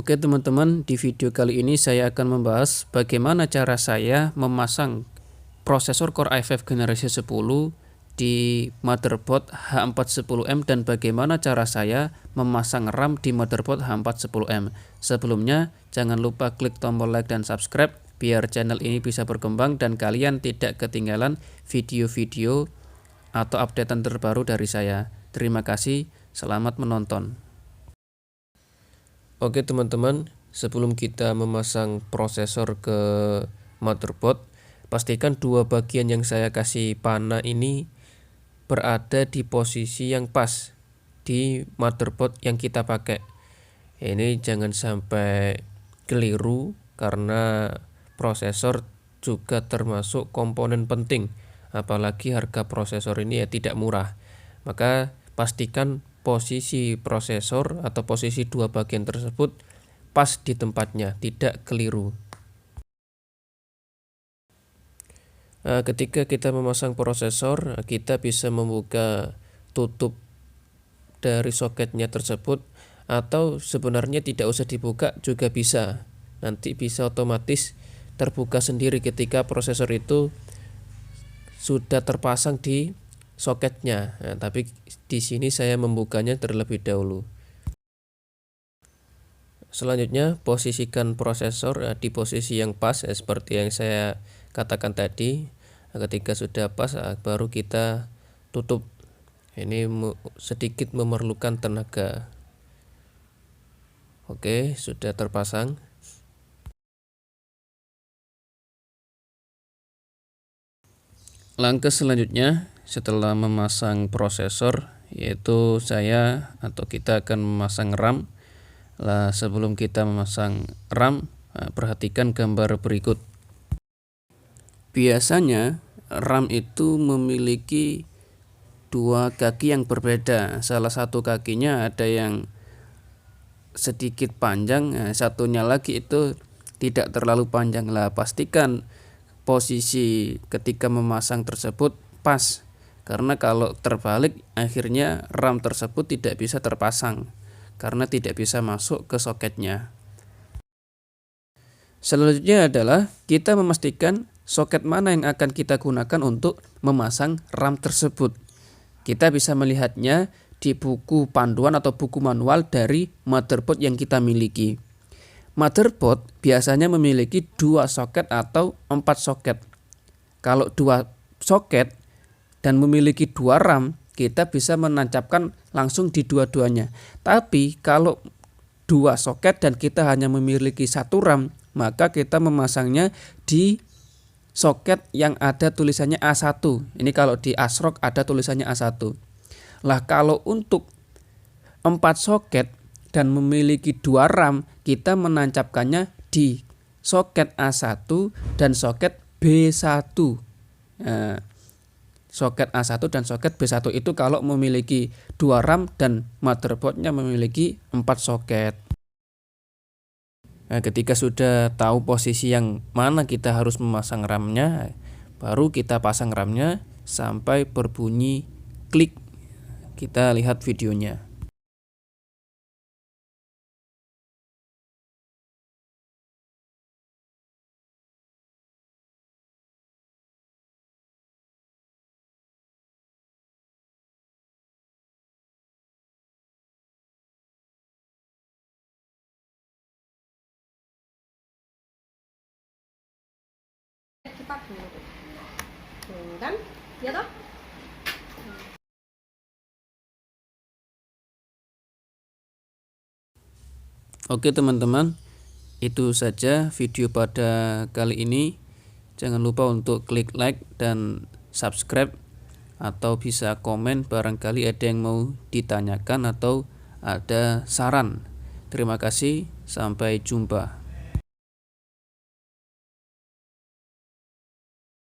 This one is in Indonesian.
Oke teman-teman, di video kali ini saya akan membahas bagaimana cara saya memasang prosesor Core i5 generasi 10 di motherboard H410M dan bagaimana cara saya memasang RAM di motherboard H410M. Sebelumnya, jangan lupa klik tombol like dan subscribe biar channel ini bisa berkembang dan kalian tidak ketinggalan video-video atau updatean terbaru dari saya. Terima kasih, selamat menonton. Oke teman-teman, sebelum kita memasang prosesor ke motherboard, pastikan dua bagian yang saya kasih panah ini berada di posisi yang pas di motherboard yang kita pakai. Ini jangan sampai keliru karena prosesor juga termasuk komponen penting, apalagi harga prosesor ini ya tidak murah. Maka pastikan posisi prosesor atau posisi dua bagian tersebut pas di tempatnya, tidak keliru. Ketika kita memasang prosesor, kita bisa membuka tutup dari soketnya tersebut, atau sebenarnya tidak usah dibuka juga bisa. Nanti bisa otomatis terbuka sendiri ketika prosesor itu sudah terpasang di soketnya. Nah, tapi di sini saya membukanya terlebih dahulu. Selanjutnya, posisikan prosesor di posisi yang pas seperti yang saya katakan tadi. Ketika sudah pas, baru kita tutup. Ini sedikit memerlukan tenaga. Oke, sudah terpasang. Langkah selanjutnya setelah memasang prosesor, yaitu saya atau kita akan memasang RAM. Sebelum kita memasang RAM, perhatikan gambar berikut. Biasanya RAM itu memiliki dua kaki yang berbeda. Salah satu kakinya ada yang sedikit panjang, satunya lagi itu tidak terlalu panjang. Pastikan posisi ketika memasang tersebut pas, karena kalau terbalik akhirnya RAM tersebut tidak bisa terpasang karena tidak bisa masuk ke soketnya. Selanjutnya adalah kita memastikan soket mana yang akan kita gunakan untuk memasang RAM tersebut. Kita bisa melihatnya di buku panduan atau buku manual dari motherboard yang kita miliki. Motherboard biasanya memiliki 2 soket atau 4 soket. Kalau 2 soket dan memiliki 2 RAM, kita bisa menancapkan langsung di dua-duanya. Tapi kalau 2 soket dan kita hanya memiliki 1 RAM, maka kita memasangnya di soket yang ada tulisannya A1. Ini kalau di ASRock ada tulisannya A1. Kalau untuk 4 soket dan memiliki 2 RAM, kita menancapkannya di soket A1 dan soket B1. Soket A1 dan soket B1 itu kalau memiliki 2 RAM dan motherboardnya memiliki 4 soket. Ketika sudah tahu posisi yang mana kita harus memasang RAM-nya, baru kita pasang RAM-nya sampai berbunyi klik. Kita lihat videonya. Cepat gitu. Kan? Ya toh? Oke teman-teman, itu saja video pada kali ini. Jangan lupa untuk klik like dan subscribe, atau bisa komen barangkali ada yang mau ditanyakan atau ada saran. Terima kasih, sampai jumpa.